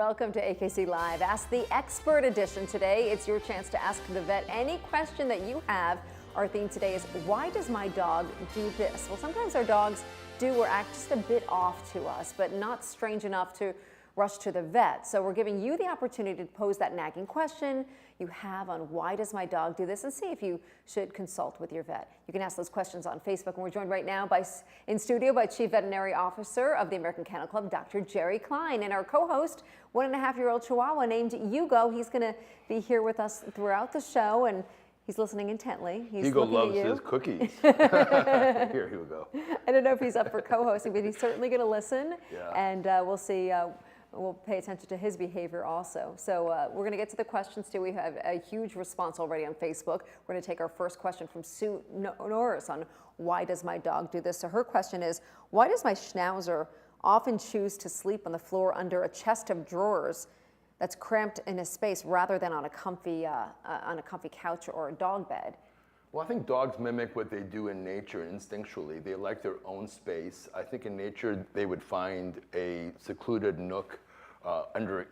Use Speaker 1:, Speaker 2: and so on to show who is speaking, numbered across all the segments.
Speaker 1: welcome to AKC Live. Ask the Expert edition today. It's your chance to ask the vet any question that you have. Our theme today is, why does my dog do this? Well, sometimes our dogs do or act just a bit off to us, but not strange enough to rush to the vet. So we're giving you the opportunity to pose that nagging question you have on why does my dog do this, and see if you should consult with your vet. You can ask those questions on Facebook, and we're joined right now in studio by Chief Veterinary Officer of the American Kennel Club, Dr. Jerry Klein, and our co-host, 1.5-year-old Chihuahua named Hugo. He's going to be here with us throughout the show, and he's listening intently.
Speaker 2: Hugo loves his cookies. Here, Hugo.
Speaker 1: I don't know if he's up for co-hosting, but he's certainly going to listen,
Speaker 2: Yeah.
Speaker 1: and we'll see. We'll pay attention to his behavior also. So we're going to get to the questions too. We have a huge response already on Facebook. We're going to take our first question from Sue Norris on why does my dog do this. So her question is, why does my schnauzer often choose to sleep on the floor under a chest of drawers that's cramped in a space rather than on a comfy couch or a dog bed?
Speaker 2: Well, I think dogs mimic what they do in nature instinctually. They like their own space. I think in nature they would find a secluded nook under,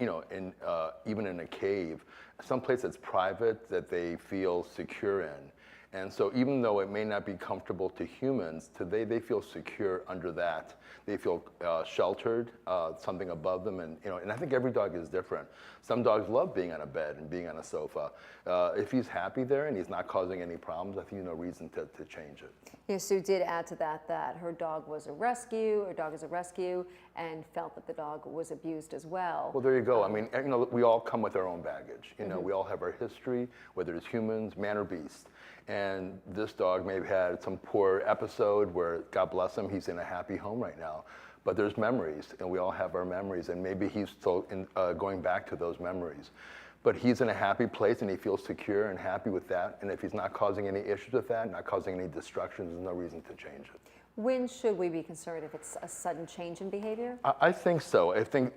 Speaker 2: even in a cave, someplace that's private that they feel secure in. And so even though it may not be comfortable to humans, they feel secure under that. They feel sheltered, something above them, and I think every dog is different. Some dogs love being on a bed and being on a sofa. If he's happy there and he's not causing any problems, I think there's no reason to change it.
Speaker 1: Yeah, Sue did add to that her dog is a rescue, and felt that the dog was abused as well.
Speaker 2: Well, there you go. I mean, we all come with our own baggage. We all have our history, whether it's humans, man or beast. And this dog may have had some poor episode where, God bless him, he's in a happy home right now. But there's memories, and we all have our memories, and maybe he's still going back to those memories. But he's in a happy place, and he feels secure and happy with that. And if he's not causing any issues with that, not causing any distractions, there's no reason to change it.
Speaker 1: When should we be concerned if it's a sudden change in behavior?
Speaker 2: I think so. I think,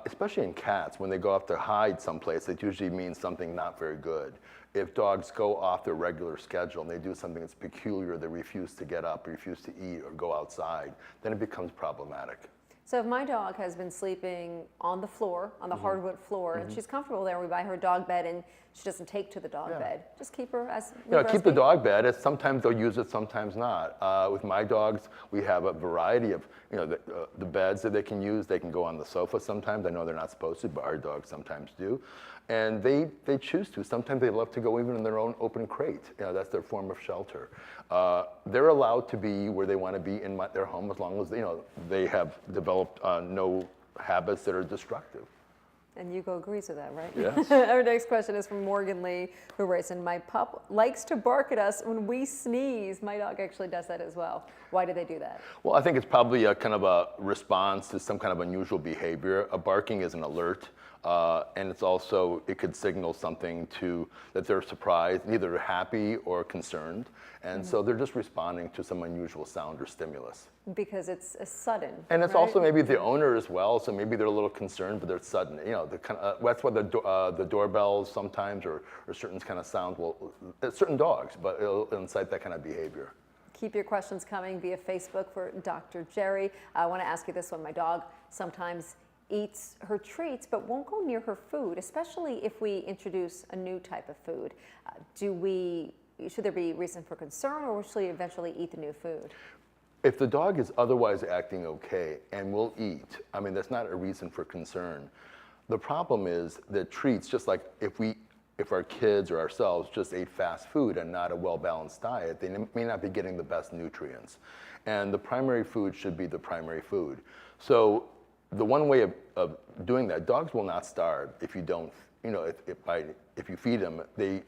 Speaker 2: especially in cats, when they go off to hide someplace, it usually means something not very good. If dogs go off their regular schedule and they do something that's peculiar, they refuse to get up, refuse to eat, or go outside, then it becomes problematic.
Speaker 1: So if my dog has been sleeping on the floor, on the hardwood floor, and she's comfortable there, we buy her a dog bed and she doesn't take to the dog bed, just keep her as
Speaker 2: keep the dog bed. Sometimes they'll use it, sometimes not. With my dogs, we have a variety of the beds that they can use. They can go on the sofa sometimes. I know they're not supposed to, but our dogs sometimes do. And they choose to. Sometimes they love to go even in their own open crate. That's their form of shelter. They're allowed to be where they want to be in their home as long as they have developed no habits that are destructive.
Speaker 1: And Hugo agrees with that, right?
Speaker 2: Yes.
Speaker 1: Our next question is from Morgan Lee, who writes in, my pup likes to bark at us when we sneeze. My dog actually does that as well. Why do they do that?
Speaker 2: Well, I think it's probably a kind of a response to some kind of unusual behavior. A barking is an alert. And it's also, it could signal something that they're surprised, either happy or concerned. And so they're just responding to some unusual sound or stimulus.
Speaker 1: Because it's sudden.
Speaker 2: And it's also maybe the owner as well, so maybe they're a little concerned, but they're sudden. That's why the doorbells sometimes or certain kind of sounds certain dogs, but it'll incite that kind of behavior.
Speaker 1: Keep your questions coming via Facebook for Dr. Jerry. I want to ask you this one. My dog sometimes eats her treats but won't go near her food, especially if we introduce a new type of food. Should there be reason for concern, or will she eventually eat the new food?
Speaker 2: If the dog is otherwise acting okay and will eat, I mean, that's not a reason for concern. The problem is that treats, just like if our kids or ourselves just ate fast food and not a well-balanced diet, they may not be getting the best nutrients. And the primary food should be the primary food. So the one way of doing that, dogs will not starve if you don't, if you feed them.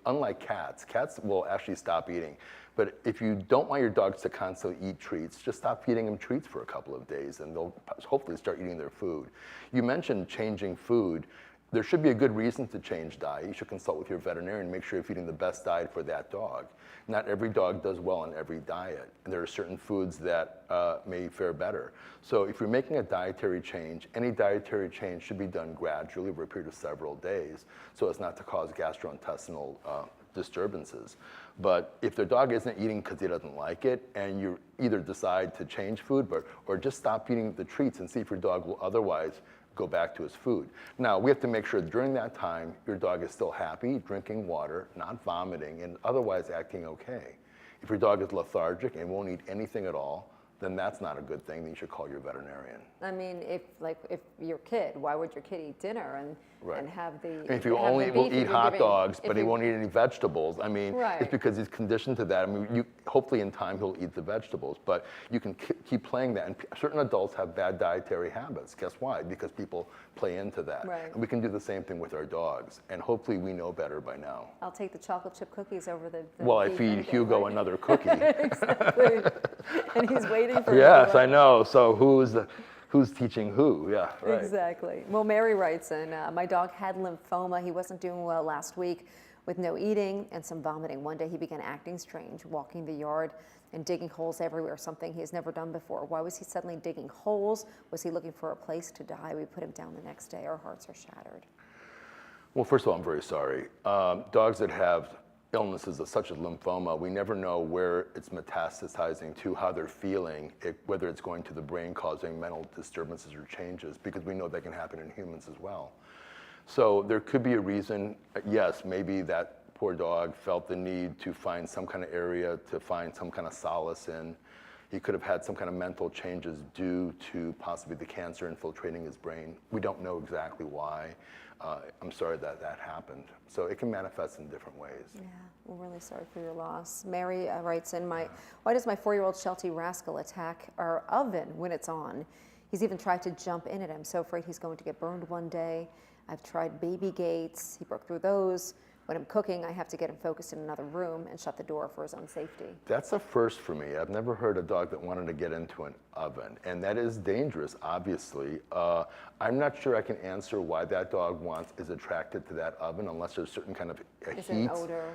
Speaker 2: Unlike cats will actually stop eating. But if you don't want your dogs to constantly eat treats, just stop feeding them treats for a couple of days and they'll hopefully start eating their food. You mentioned changing food. There should be a good reason to change diet. You should consult with your veterinarian and make sure you're feeding the best diet for that dog. Not every dog does well on every diet. And there are certain foods that may fare better. So if you're making a dietary change, any dietary change should be done gradually over a period of several days so as not to cause gastrointestinal disturbances. But if the dog isn't eating because he doesn't like it, and you either decide to change food or just stop eating the treats and see if your dog will otherwise go back to his food. Now, we have to make sure during that time, your dog is still happy, drinking water, not vomiting, and otherwise acting okay. If your dog is lethargic and won't eat anything at all, then that's not a good thing. Then you should call your veterinarian.
Speaker 1: I mean, if your kid, why would your kid eat dinner and have the?
Speaker 2: And if you only will eat hot dogs, but he won't eat any vegetables, I mean,
Speaker 1: Right.
Speaker 2: it's because he's conditioned to that. I mean, hopefully in time he'll eat the vegetables, but you can keep playing that. And certain adults have bad dietary habits. Guess why? Because people play into that.
Speaker 1: Right.
Speaker 2: And we can do the same thing with our dogs. And hopefully we know better by now.
Speaker 1: I'll take the chocolate chip cookies over the
Speaker 2: Well, I
Speaker 1: beef
Speaker 2: feed
Speaker 1: any day,
Speaker 2: Hugo
Speaker 1: right?
Speaker 2: another cookie.
Speaker 1: Exactly. And he's waiting for
Speaker 2: Yes,
Speaker 1: me.
Speaker 2: I know. So who's teaching who? Yeah, right.
Speaker 1: Exactly. Well, Mary writes in, my dog had lymphoma. He wasn't doing well last week with no eating and some vomiting. One day he began acting strange, walking the yard and digging holes everywhere, something he has never done before. Why was he suddenly digging holes? Was he looking for a place to die? We put him down the next day. Our hearts are shattered.
Speaker 2: Well, first of all, I'm very sorry. Dogs that have illnesses such as lymphoma, we never know where it's metastasizing to, how they're feeling, whether it's going to the brain causing mental disturbances or changes, because we know that can happen in humans as well. So there could be a reason, yes, maybe that poor dog felt the need to find some kind of area to find some kind of solace in. He could have had some kind of mental changes due to possibly the cancer infiltrating his brain. We don't know exactly why. I'm sorry that happened. So it can manifest in different ways.
Speaker 1: Yeah, we're really sorry for your loss. Mary writes in, why does my 4-year-old Sheltie Rascal attack our oven when it's on? He's even tried to jump in it. I'm so afraid he's going to get burned one day. I've tried baby gates. He broke through those. When I'm cooking, I have to get him focused in another room and shut the door for his own safety.
Speaker 2: That's a first for me. I've never heard a dog that wanted to get into an oven, and that is dangerous, obviously. I'm not sure I can answer why that dog is attracted to that oven unless there's certain kind of
Speaker 1: Is
Speaker 2: heat.
Speaker 1: it an odor?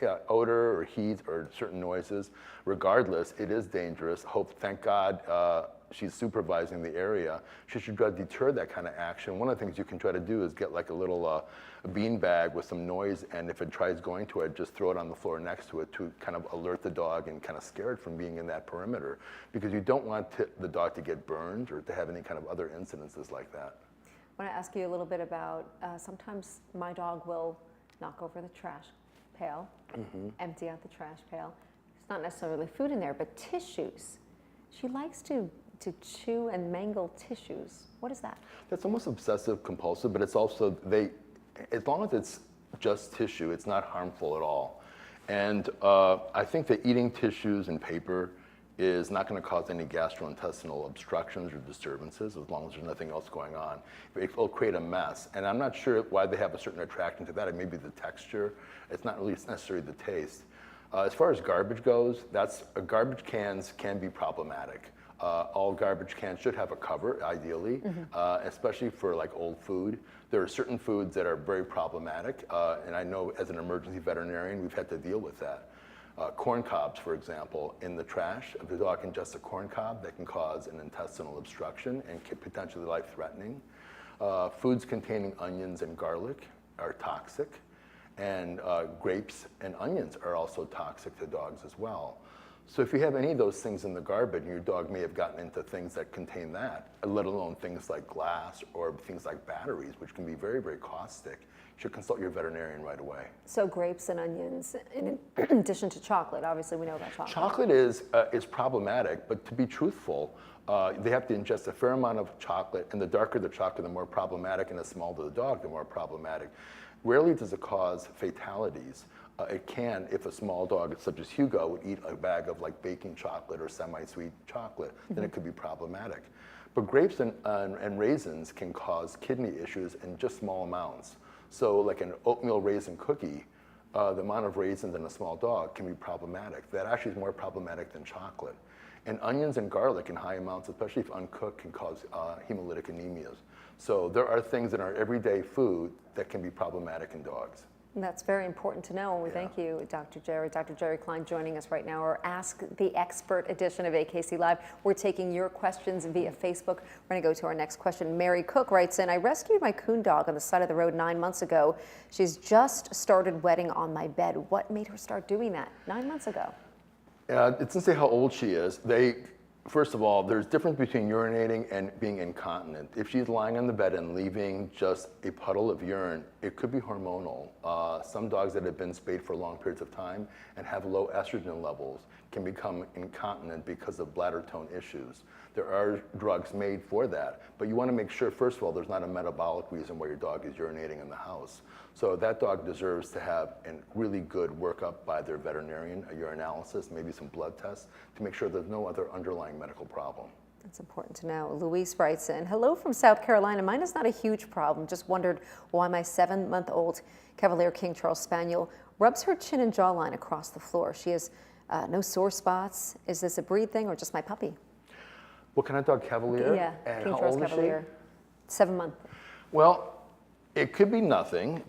Speaker 2: Yeah, odor or heat or certain noises. Regardless, it is dangerous. Thank God, she's supervising the area. She should try to deter that kind of action. One of the things you can try to do is get like a little bean bag with some noise, and if it tries going to it, just throw it on the floor next to it to kind of alert the dog and kind of scare it from being in that perimeter, because you don't want the dog to get burned or to have any kind of other incidences like that.
Speaker 1: I want to ask you a little bit about, sometimes my dog will knock over the trash pail, empty out the trash pail. It's not necessarily food in there, but tissues. She likes to chew and mangle tissues. What is that?
Speaker 2: That's almost obsessive compulsive, but it's also, as long as it's just tissue, it's not harmful at all. And I think that eating tissues and paper is not going to cause any gastrointestinal obstructions or disturbances as long as there's nothing else going on. It will create a mess. And I'm not sure why they have a certain attraction to that. It may be the texture. It's not really necessarily the taste. As far as garbage goes, garbage cans can be problematic. All garbage cans should have a cover, ideally, especially for like old food. There are certain foods that are very problematic, and I know as an emergency veterinarian, we've had to deal with that. Corn cobs, for example, in the trash. If the dog ingests a corn cob, that can cause an intestinal obstruction and potentially life-threatening. Foods containing onions and garlic are toxic, and grapes and onions are also toxic to dogs as well. So if you have any of those things in the garbage, your dog may have gotten into things that contain that, let alone things like glass or things like batteries, which can be very, very caustic. You should consult your veterinarian right away.
Speaker 1: So grapes and onions, in addition to chocolate. Obviously, we know about chocolate.
Speaker 2: Chocolate is problematic, but to be truthful, they have to ingest a fair amount of chocolate, and the darker the chocolate, the more problematic, and the smaller the dog, the more problematic. Rarely does it cause fatalities. It can, if a small dog such as Hugo would eat a bag of like baking chocolate or semi-sweet chocolate, then it could be problematic. But grapes and raisins can cause kidney issues in just small amounts. So like an oatmeal raisin cookie, the amount of raisins in a small dog can be problematic. That actually is more problematic than chocolate. And onions and garlic in high amounts, especially if uncooked, can cause hemolytic anemias. So there are things in our everyday food that can be problematic in dogs.
Speaker 1: And that's very important to know, and we thank you, Dr. Jerry. Dr. Jerry Klein joining us right now, our Ask the Expert edition of AKC Live. We're taking your questions via Facebook. We're going to go to our next question. Mary Cook writes in, I rescued my coon dog on the side of the road 9 months ago. She's just started wetting on my bed. What made her start doing that 9 months ago?
Speaker 2: It doesn't say how old she is. First of all, there's difference between urinating and being incontinent. If she's lying on the bed and leaving just a puddle of urine, it could be hormonal. Some dogs that have been spayed for long periods of time and have low estrogen levels can become incontinent because of bladder tone issues. There are drugs made for that, but you want to make sure, first of all, there's not a metabolic reason why your dog is urinating in the house. So that dog deserves to have a really good workup by their veterinarian, a urinalysis, maybe some blood tests, to make sure there's no other underlying medical problem.
Speaker 1: That's important to know. Luis writes in, hello from South Carolina. Mine is not a huge problem. Just wondered why my 7-month-old Cavalier King Charles Spaniel rubs her chin and jawline across the floor. She has no sore spots. Is this a breed thing or just my puppy?
Speaker 2: What kind of dog? Cavalier?
Speaker 1: Yeah,
Speaker 2: and
Speaker 1: King
Speaker 2: how
Speaker 1: Charles
Speaker 2: old is
Speaker 1: Cavalier.
Speaker 2: she?
Speaker 1: 7 months.
Speaker 2: Well, it could be nothing.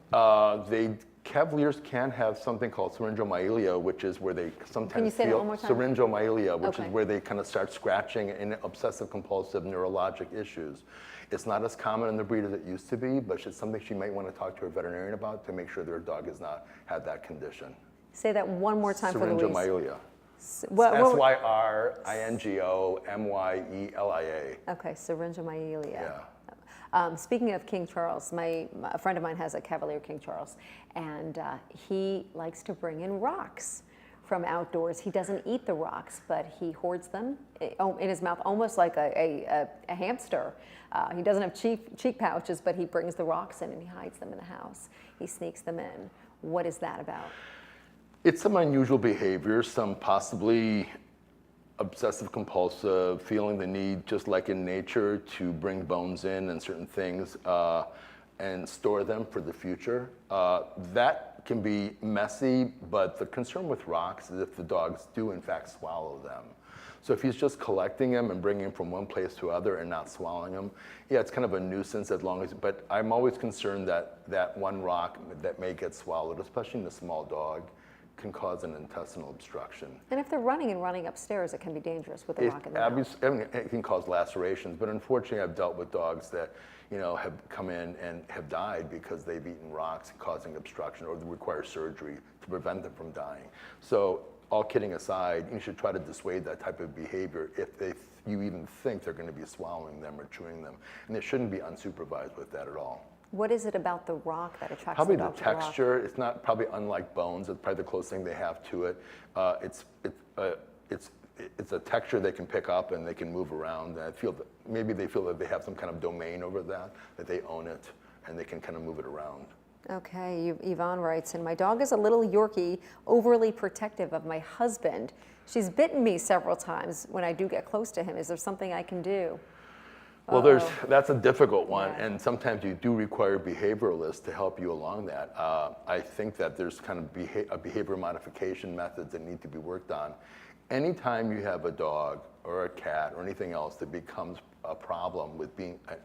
Speaker 2: Cavaliers can have something called syringomyelia, which is where they sometimes
Speaker 1: Can you say that one more time?
Speaker 2: syringomyelia, which
Speaker 1: Okay.
Speaker 2: is where they kind of start scratching in obsessive compulsive neurologic issues. It's not as common in the breed as it used to be, but it's something she might want to talk to her veterinarian about to make sure their dog has not had that condition.
Speaker 1: Say that one more time for Luis.
Speaker 2: Syringomyelia. Syringomyelia.
Speaker 1: Okay, syringomyelia.
Speaker 2: Yeah.
Speaker 1: Speaking of King Charles, a friend of mine has a Cavalier King Charles, and he likes to bring in rocks from outdoors. He doesn't eat the rocks, but he hoards them in his mouth, almost like a hamster. He doesn't have cheek pouches, but he brings the rocks in and he hides them in the house. He sneaks them in. What is that about?
Speaker 2: It's some unusual behavior, some possibly obsessive compulsive, feeling the need, just like in nature, to bring bones in and certain things and store them for the future. That can be messy, but the concern with rocks is if the dogs do in fact swallow them. So if he's just collecting them and bringing them from one place to other and not swallowing them, yeah, it's kind of a nuisance as long as, but I'm always concerned that that one rock that may get swallowed, especially in a small dog, can cause an intestinal obstruction.
Speaker 1: And if they're running upstairs, it can be dangerous with a rock in the mouth.
Speaker 2: I mean, it can cause lacerations, but unfortunately I've dealt with dogs that, have come in and have died because they've eaten rocks causing obstruction or they require surgery to prevent them from dying. So all kidding aside, you should try to dissuade that type of behavior if you even think they're going to be swallowing them or chewing them. And they shouldn't be unsupervised with that at all.
Speaker 1: What is it about the rock that attracts
Speaker 2: probably
Speaker 1: the dog
Speaker 2: the
Speaker 1: to the rock?
Speaker 2: texture. It's not probably unlike bones. It's probably the closest thing they have to it. It's a texture they can pick up and they can move around. And I feel that maybe they feel that they have some kind of domain over that they own it and they can kind of move it around.
Speaker 1: Okay, Yvonne writes, and my dog is a little Yorkie, overly protective of my husband. She's bitten me several times when I do get close to him. Is there something I can do?
Speaker 2: Well, that's a difficult one, and sometimes you do require behavioralists to help you along that. I think that there's kind of a behavior modification methods that need to be worked on. Anytime you have a dog or a cat or anything else that becomes a problem with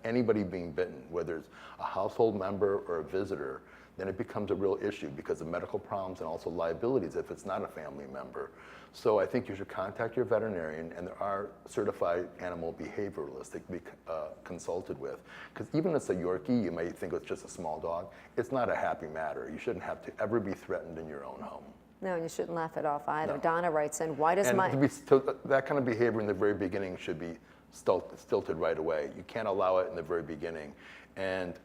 Speaker 2: anybody being bitten, whether it's a household member or a visitor, then it becomes a real issue because of medical problems and also liabilities if it's not a family member. So I think you should contact your veterinarian, and there are certified animal behavioralists that can be consulted with. Because even if it's a Yorkie, you may think it's just a small dog. It's not a happy matter. You shouldn't have to ever be threatened in your own home.
Speaker 1: No, and you shouldn't laugh it off either.
Speaker 2: No.
Speaker 1: Donna writes in, why does
Speaker 2: that kind of behavior in the very beginning should be stilted right away. You can't allow it in the very beginning. And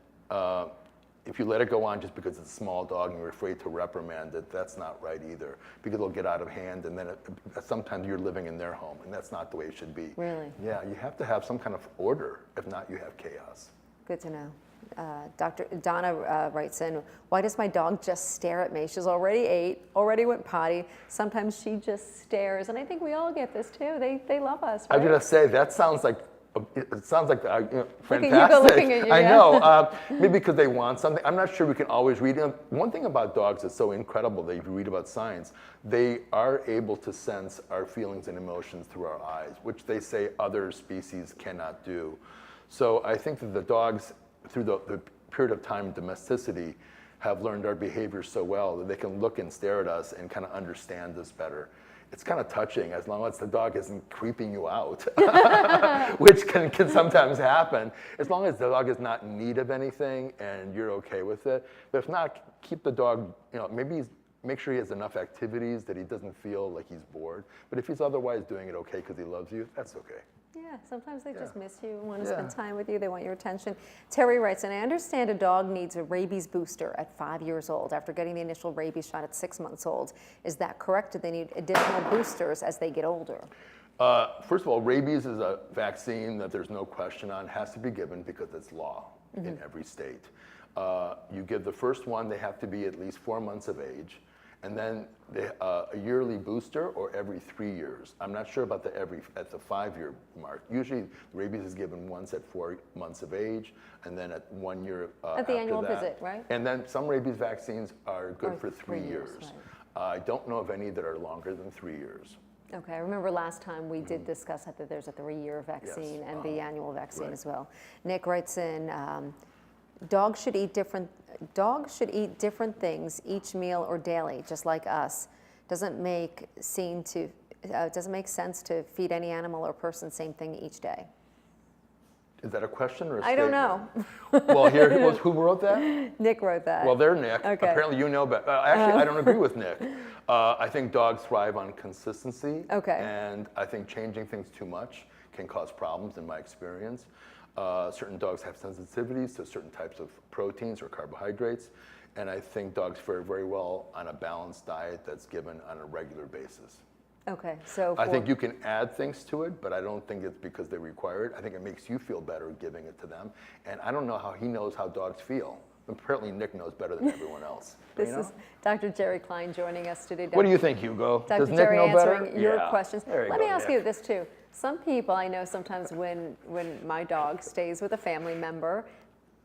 Speaker 2: if you let it go on just because it's a small dog and you're afraid to reprimand it, that's not right either. Because it'll get out of hand and then sometimes you're living in their home and that's not the way it should be.
Speaker 1: Really?
Speaker 2: Yeah, you have to have some kind of order. If not, you have chaos.
Speaker 1: Good to know. Dr. Donna writes in, why does my dog just stare at me? She's already ate, already went potty. Sometimes she just stares. And I think we all get this too. They love us, right?
Speaker 2: I was going to say, that sounds like, it sounds like fantastic.
Speaker 1: Hugo looking at you,
Speaker 2: I
Speaker 1: yeah.
Speaker 2: know. Maybe because they want something. I'm not sure we can always read. One thing about dogs that's so incredible that if you read about science, they are able to sense our feelings and emotions through our eyes, which they say other species cannot do. So I think that the dogs, through the period of time in domesticity, have learned our behavior so well that they can look and stare at us and kind of understand us better. It's kind of touching as long as the dog isn't creeping you out, which can sometimes happen. As long as the dog is not in need of anything and you're okay with it. But if not, keep the dog, maybe make sure he has enough activities that he doesn't feel like he's bored. But if he's otherwise doing it okay because he loves you, that's okay.
Speaker 1: Yeah, sometimes they just miss you, want to
Speaker 2: Yeah.
Speaker 1: spend time with you, they want your attention. Terry writes, and I understand a dog needs a rabies booster at 5 years old after getting the initial rabies shot at 6 months old. Is that correct? Do they need additional boosters as they get older?
Speaker 2: First of all, rabies is a vaccine that there's no question on, has to be given because it's law in every state. You give the first one, they have to be at least 4 months of age, and then a yearly booster or every 3 years. I'm not sure about at the 5-year mark. Usually rabies is given once at 4 months of age, and then at 1 year
Speaker 1: At the annual visit, right?
Speaker 2: And then some rabies vaccines are good for 3
Speaker 1: 3 years,
Speaker 2: years. I don't know of any that are longer than 3 years.
Speaker 1: Okay, I remember last time we did discuss that there's a 3-year vaccine and the annual vaccine
Speaker 2: right.
Speaker 1: as well. Nick writes in, dogs should eat different things each meal or daily, just like us. Doesn't make sense to feed any animal or person same thing each day.
Speaker 2: Is that a question or a
Speaker 1: I
Speaker 2: statement?
Speaker 1: don't know.
Speaker 2: Well, who wrote that?
Speaker 1: Nick wrote that.
Speaker 2: Well, they're Nick.
Speaker 1: Okay.
Speaker 2: Apparently you know, but actually I don't agree with Nick. I think dogs thrive on consistency.
Speaker 1: Okay.
Speaker 2: And I think changing things too much can cause problems in my experience. Certain dogs have sensitivities to certain types of proteins or carbohydrates. And I think dogs fare very well on a balanced diet that's given on a regular basis.
Speaker 1: Okay, so
Speaker 2: I think you can add things to it, but I don't think it's because they require it. I think it makes you feel better giving it to them. And I don't know how he knows how dogs feel. Apparently Nick knows better than everyone else.
Speaker 1: This is Dr. Jerry Klein joining us today.
Speaker 2: What do you think, Hugo?
Speaker 1: Dr.
Speaker 2: Does Nick
Speaker 1: Jerry
Speaker 2: know better?
Speaker 1: answering your
Speaker 2: Yeah.
Speaker 1: questions.
Speaker 2: There
Speaker 1: Let
Speaker 2: go,
Speaker 1: me ask
Speaker 2: Nick.
Speaker 1: you this too. Some people I know sometimes when my dog stays with a family member,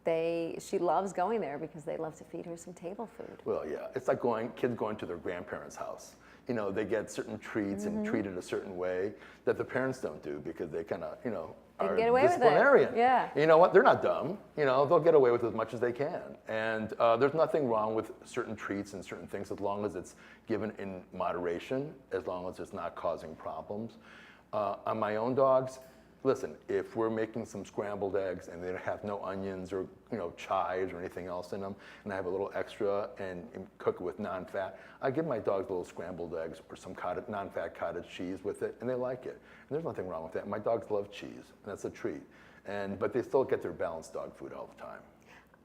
Speaker 1: she loves going there because they love to feed her some table food.
Speaker 2: Well, yeah, it's like kids going to their grandparents' house. You know, they get certain treats and treated a certain way that the parents don't do because they kind of,
Speaker 1: They
Speaker 2: are
Speaker 1: can get away with it.
Speaker 2: disciplinarian.
Speaker 1: Yeah.
Speaker 2: You know what? They're not dumb. They'll get away with as much as they can. And there's nothing wrong with certain treats and certain things as long as it's given in moderation, as long as it's not causing problems. On my own dogs, listen, if we're making some scrambled eggs and they have no onions or chives or anything else in them, and I have a little extra and cook it with non-fat, I give my dogs little scrambled eggs or some non-fat cottage cheese with it, and they like it. And there's nothing wrong with that. My dogs love cheese, and that's a treat. But they still get their balanced dog food all the time.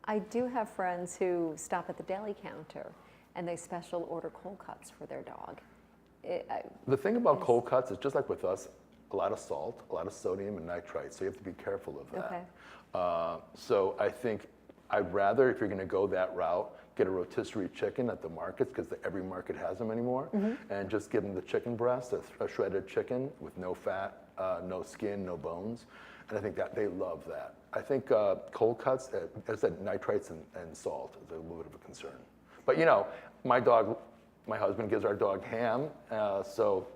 Speaker 1: I do have friends who stop at the deli counter and they special order cold cuts for their dog.
Speaker 2: The thing about cold cuts is just like with us, a lot of salt, a lot of sodium and nitrite, so you have to be careful of that.
Speaker 1: Okay.
Speaker 2: So I think I'd rather, if you're going to go that route, get a rotisserie chicken at the markets, because every market has them anymore, and just give them the chicken breast, a shredded chicken with no fat, no skin, no bones, and I think that they love that. I think cold cuts, as I said, nitrites and salt is a little bit of a concern. But my husband gives our dog ham, so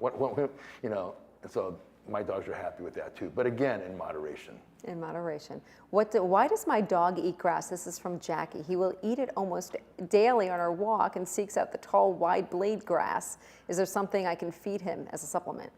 Speaker 2: my dogs are happy with that too. But again, in moderation.
Speaker 1: In moderation. Why does my dog eat grass? This is from Jackie. He will eat it almost daily on our walk and seeks out the tall, wide blade grass. Is there something I can feed him as a supplement?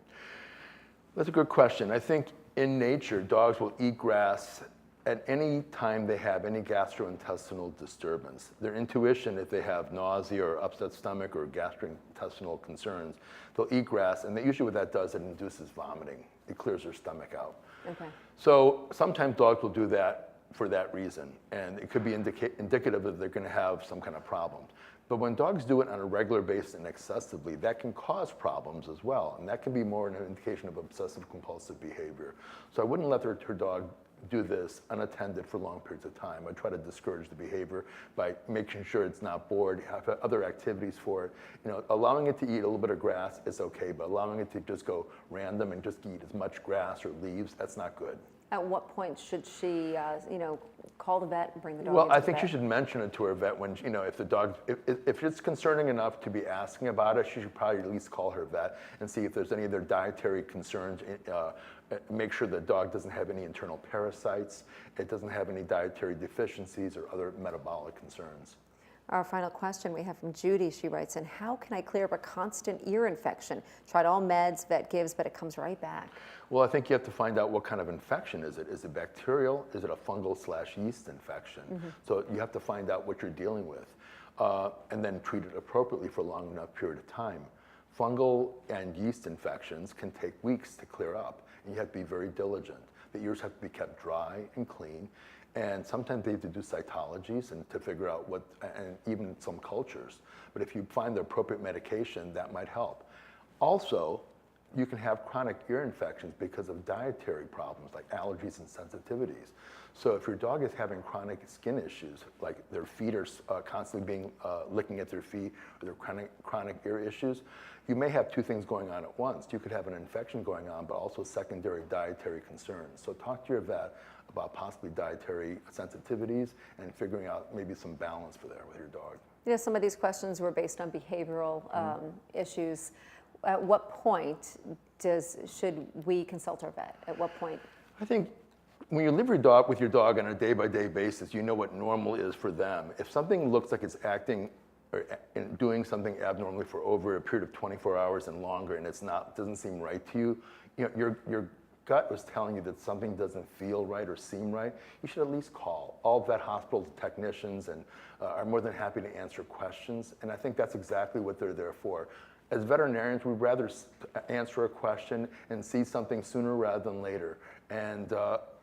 Speaker 2: That's a good question. I think in nature, dogs will eat grass at any time they have any gastrointestinal disturbance. Their intuition, if they have nausea or upset stomach or gastrointestinal concerns, they'll eat grass, and usually what that does, it induces vomiting. It clears their stomach out. Okay. So sometimes dogs will do that for that reason, and it could be indicative that they're going to have some kind of problem. But when dogs do it on a regular basis and excessively, that can cause problems as well, and that can be more an indication of obsessive compulsive behavior. So I wouldn't let her dog do this unattended for long periods of time. I try to discourage the behavior by making sure it's not bored, have other activities for it. Allowing it to eat a little bit of grass is okay, but allowing it to just go random and just eat as much grass or leaves, that's not good.
Speaker 1: At what point should she, call the vet and bring the dog
Speaker 2: Well,
Speaker 1: into
Speaker 2: I
Speaker 1: the
Speaker 2: think
Speaker 1: vet?
Speaker 2: she should mention it to her vet when, if the dog, if it's concerning enough to be asking about it, she should probably at least call her vet and see if there's any other dietary concerns. Make sure the dog doesn't have any internal parasites, it doesn't have any dietary deficiencies or other metabolic concerns.
Speaker 1: Our final question we have from Judy. She writes in, how can I clear up a constant ear infection? Tried all meds vet gives, but it comes right back.
Speaker 2: Well, I think you have to find out what kind of infection is it. Is it bacterial? Is it a fungal / yeast infection? So you have to find out what you're dealing with. and then treat it appropriately for a long enough period of time. Fungal and yeast infections can take weeks to clear up, and you have to be very diligent. The ears have to be kept dry and clean, and sometimes they have to do cytologies and to figure out what, and even some cultures. But if you find the appropriate medication, that might help. Also, you can have chronic ear infections because of dietary problems like allergies and sensitivities. So if your dog is having chronic skin issues, like their feet are constantly being licking at their feet, or their chronic ear issues, you may have two things going on at once. You could have an infection going on, but also secondary dietary concerns. So talk to your vet about possibly dietary sensitivities and figuring out maybe some balance for there with your dog.
Speaker 1: You know, some of these questions were based on behavioral issues. At what point should we consult our vet? At what point?
Speaker 2: I think when you live with your dog on a day-by-day basis, you know what normal is for them. If something looks like it's acting or doing something abnormally for over a period of 24 hours and longer, and doesn't seem right to you, you know, your gut was telling you that something doesn't feel right or seem right, you should at least call. All vet hospital technicians are more than happy to answer questions, and I think that's exactly what they're there for. As veterinarians, we'd rather answer a question and see something sooner rather than later. And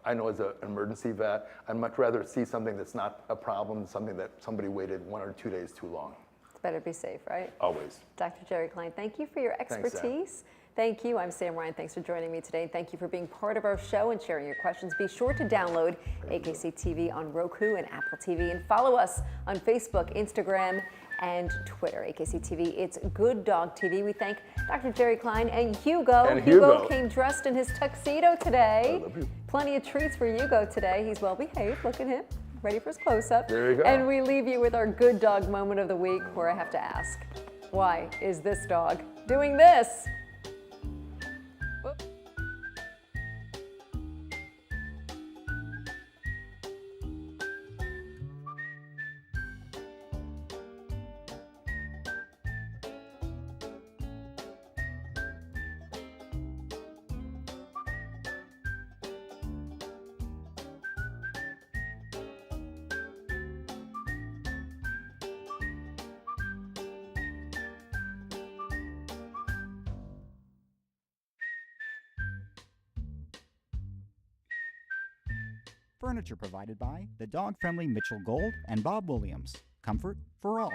Speaker 2: I know as an emergency vet, I'd much rather see something that's not a problem than something that somebody waited 1 or 2 days too long.
Speaker 1: It's better to be safe, right?
Speaker 2: Always.
Speaker 1: Dr. Jerry Klein, thank you for your expertise.
Speaker 2: Thanks,
Speaker 1: Thank you. I'm Sam Ryan. Thanks for joining me today. And thank you for being part of our show and sharing your questions. Be sure to download AKC TV on Roku and Apple TV and follow us on Facebook, Instagram, and Twitter. AKC TV, it's Good Dog TV. We thank Dr. Jerry Klein and Hugo.
Speaker 2: And Hugo
Speaker 1: came dressed in his tuxedo today.
Speaker 2: I love you.
Speaker 1: Plenty of treats for Hugo today. He's well behaved. Look at him. Ready for his close-up.
Speaker 2: There you go.
Speaker 1: And we leave you with our Good Dog moment of the week, where I have to ask, why is this dog doing this?
Speaker 3: Furniture provided by the dog-friendly Mitchell Gold and Bob Williams. Comfort for all.